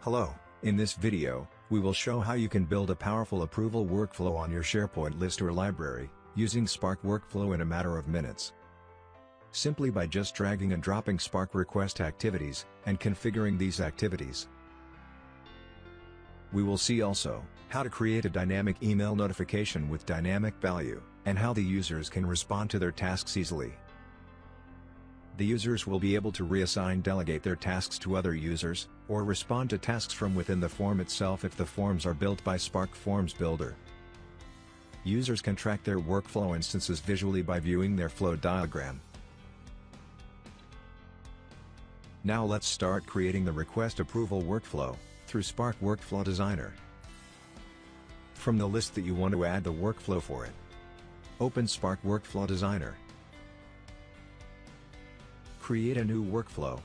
Hello, in this video, we will show how you can build a powerful approval workflow on your SharePoint list or library, using Spark Workflow in a matter of minutes. Simply by just dragging and dropping Spark request activities, and configuring these activities. We will see also, how to create a dynamic email notification with dynamic value, and how the users can respond to their tasks easily. The users will be able to reassign delegate their tasks to other users, or respond to tasks from within the form itself if the forms are built by Spark Forms Builder. Users can track their workflow instances visually by viewing their flow diagram. Now let's start creating the request approval workflow, through Spark Workflow Designer. From the list that you want to add the workflow for it, open Spark Workflow Designer. Create a new workflow.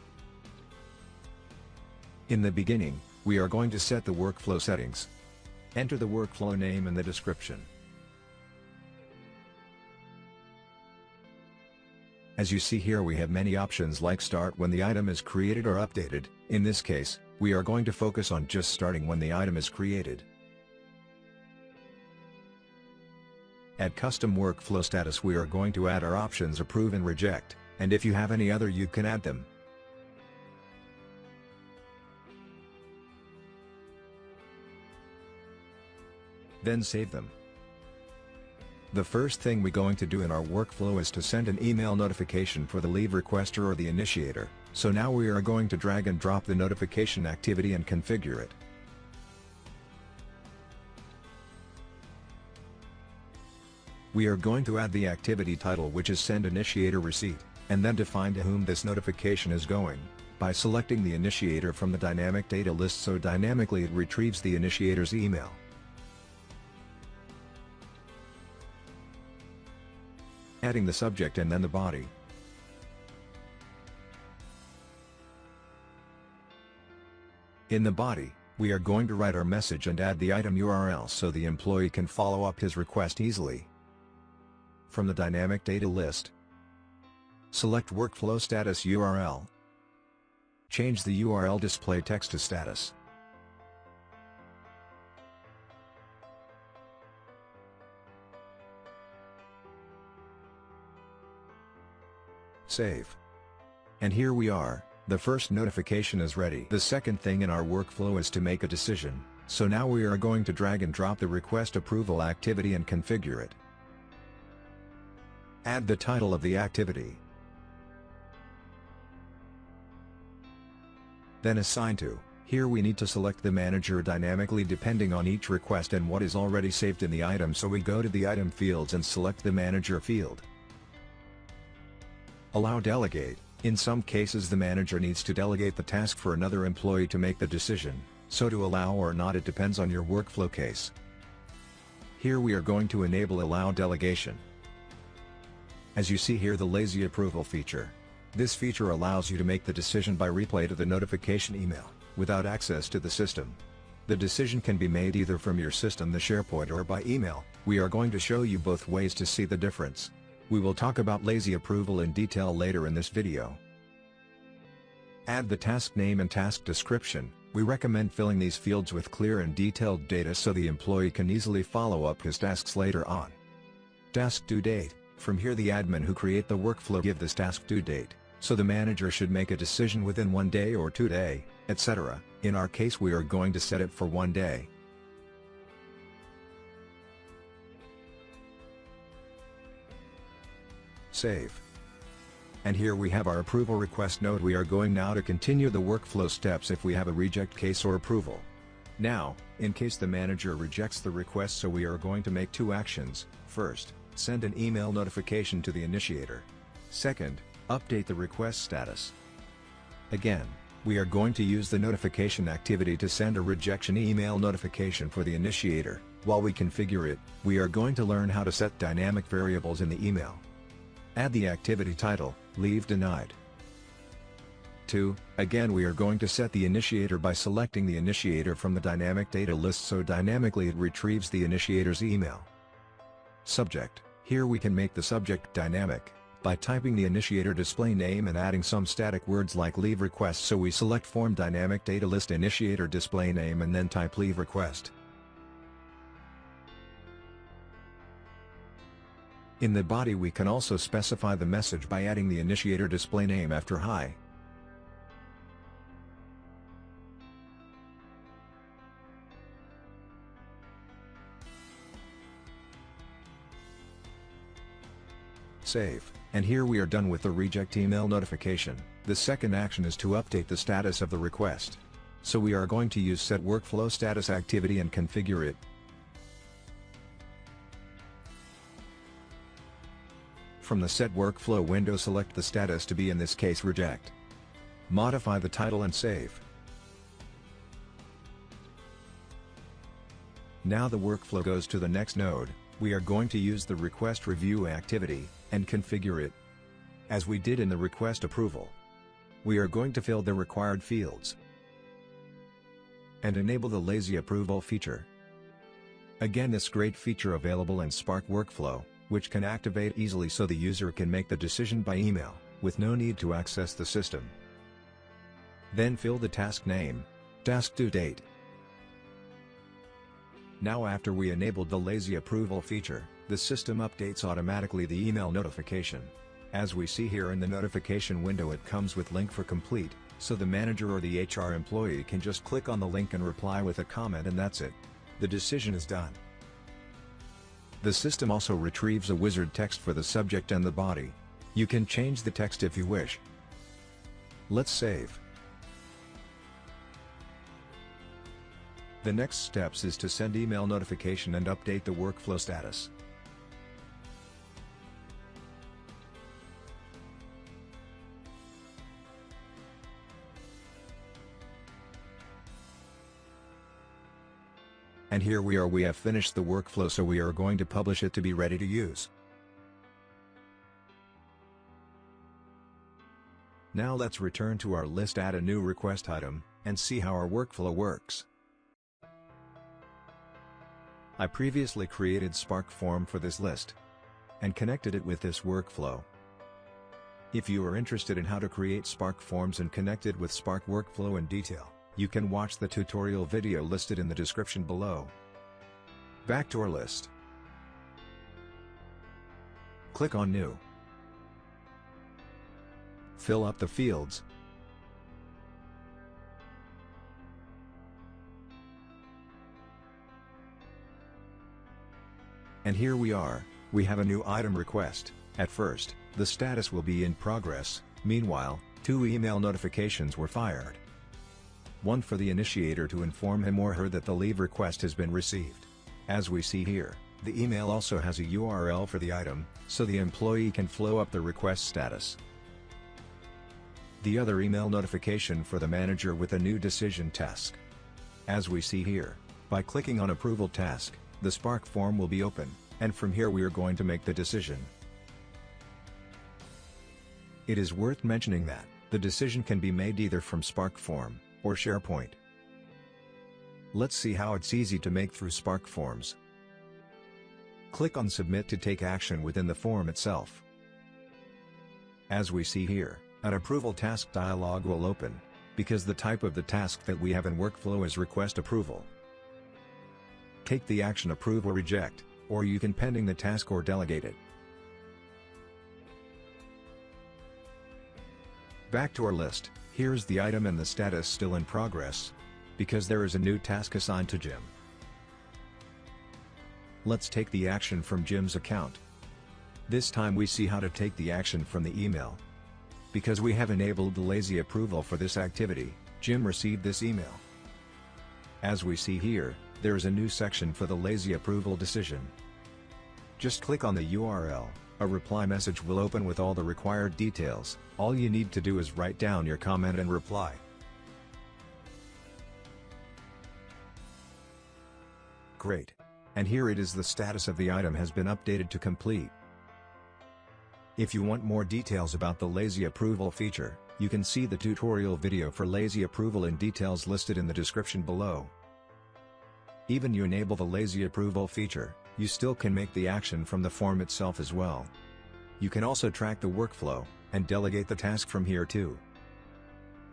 In the beginning, we are going to set the workflow settings. Enter the workflow name and the description. As you see here, we have many options like start when the item is created or updated. In this case, we are going to focus on just starting when the item is created. At custom workflow status, we are going to add our options approve and reject. And if you have any other, you can add them. Then save them. The first thing we're going to do in our workflow is to send an email notification for the leave requester or the initiator, so now we are going to drag and drop the notification activity and configure it. We are going to add the activity title, which is Send Initiator Receipt, and then define to whom this notification is going, by selecting the initiator from the dynamic data list so dynamically it retrieves the initiator's email. Adding the subject and then the body. In the body, we are going to write our message and add the item URL so the employee can follow up his request easily. From the dynamic data list, select Workflow Status URL. Change the URL display text to status. Save. And here we are, the first notification is ready. The second thing in our workflow is to make a decision, so now we are going to drag and drop the request approval activity and configure it. Add the title of the activity. Then assign to. Here we need to select the manager dynamically depending on each request and what is already saved in the item, so we go to the item fields and select the manager field. Allow delegate. In some cases the manager needs to delegate the task for another employee to make the decision, so to allow or not it depends on your workflow case. Here we are going to enable allow delegation. As you see here, the LazyApproval feature. This feature allows you to make the decision by replay to the notification email, without access to the system. The decision can be made either from your system, the SharePoint, or by email. We are going to show you both ways to see the difference. We will talk about LazyApproval in detail later in this video. Add the task name and task description. We recommend filling these fields with clear and detailed data so the employee can easily follow up his tasks later on. Task due date. From here the admin who create the workflow give this task due date, so the manager should make a decision within 1 day or 2 days, etc. In our case we are going to set it for 1 day. Save. And here we have our approval request node. We are going now to continue the workflow steps if we have a reject case or approval. Now, in case the manager rejects the request, so we are going to make 2 actions. First, send an email notification to the initiator. Second, update the request status. Again, we are going to use the notification activity to send a rejection email notification for the initiator. While we configure it, we are going to learn how to set dynamic variables in the email. Add the activity title, leave denied. 2. Again we are going to set the initiator by selecting the initiator from the dynamic data list so dynamically it retrieves the initiator's email. Subject. Here we can make the subject dynamic. by typing the initiator display name and adding some static words like leave request. So we select form dynamic data list initiator display name and then type leave request. In the body we can also specify the message by adding the initiator display name after hi. Save, and here we are done with the reject email notification. The second action is to update the status of the request. So we are going to use set workflow status activity and configure it. From the set workflow window select the status to be in this case reject. Modify the title and save. Now the workflow goes to the next node. We are going to use the request review activity, and configure it. As we did in the request approval. We are going to fill the required fields. And enable the LazyApproval feature. Again, this great feature available in Spark Workflow, which can activate easily so the user can make the decision by email, with no need to access the system. Then fill the task name, task due date. Now after we enabled the LazyApproval feature, the system updates automatically the email notification. As we see here in the notification window, it comes with link for complete, so the manager or the HR employee can just click on the link and reply with a comment, and that's it. The decision is done. The system also retrieves a wizard text for the subject and the body. You can change the text if you wish. Let's save. The next steps is to send email notification and update the workflow status. And here we have finished the workflow, so we are going to publish it to be ready to use. Now let's return to our list, add a new request item, and see how our workflow works. I previously created Spark form for this list and connected it with this workflow. If you are interested in how to create Spark forms and connect it with Spark workflow in detail, you can watch the tutorial video listed in the description below. Back to our list. Click on New. Fill up the fields. And here we are, we have a new item request. At first, the status will be in progress. Meanwhile, 2 email notifications were fired. One for the initiator to inform him or her that the leave request has been received. As we see here, the email also has a URL for the item, so the employee can flow up the request status. The other email notification for the manager with a new decision task. As we see here, by clicking on Approval Task, the Spark form will be open, and from here we are going to make the decision. It is worth mentioning that the decision can be made either from Spark form or SharePoint. Let's see how it's easy to make through Spark forms. Click on Submit to take action within the form itself. As we see here, an approval task dialog will open, because the type of the task that we have in workflow is request approval. Take the action approve or reject, or you can pending the task or delegate it. Back to our list, here's the item and the status still in progress, because there is a new task assigned to Jim. Let's take the action from Jim's account. This time we see how to take the action from the email. Because we have enabled the lazy approval for this activity, Jim received this email. As we see here, there is a new section for the lazy approval decision. Just click on the URL, a reply message will open with all the required details. All you need to do is write down your comment and reply. Great. And here it is, the status of the item has been updated to complete. If you want more details about the lazy approval feature, you can see the tutorial video for lazy approval in details listed in the description below. Even you enable the lazy approval feature, you still can make the action from the form itself as well. You can also track the workflow, and delegate the task from here too.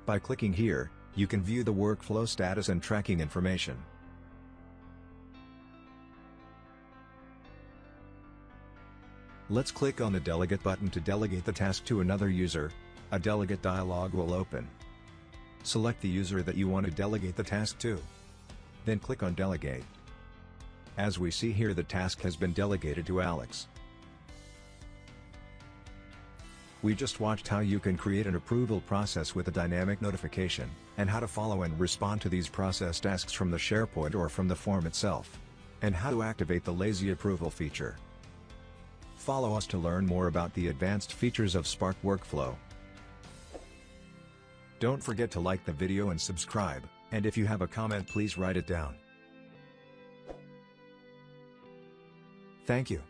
By clicking here, you can view the workflow status and tracking information. Let's click on the Delegate button to delegate the task to another user. A Delegate dialog will open. Select the user that you want to delegate the task to. Then click on Delegate. As we see here, the task has been delegated to Alex. We just watched how you can create an approval process with a dynamic notification, and how to follow and respond to these process tasks from the SharePoint or from the form itself, and how to activate the LazyApproval feature. Follow us to learn more about the advanced features of Spark Workflow. Don't forget to like the video and subscribe, and if you have a comment, please write it down. Thank you.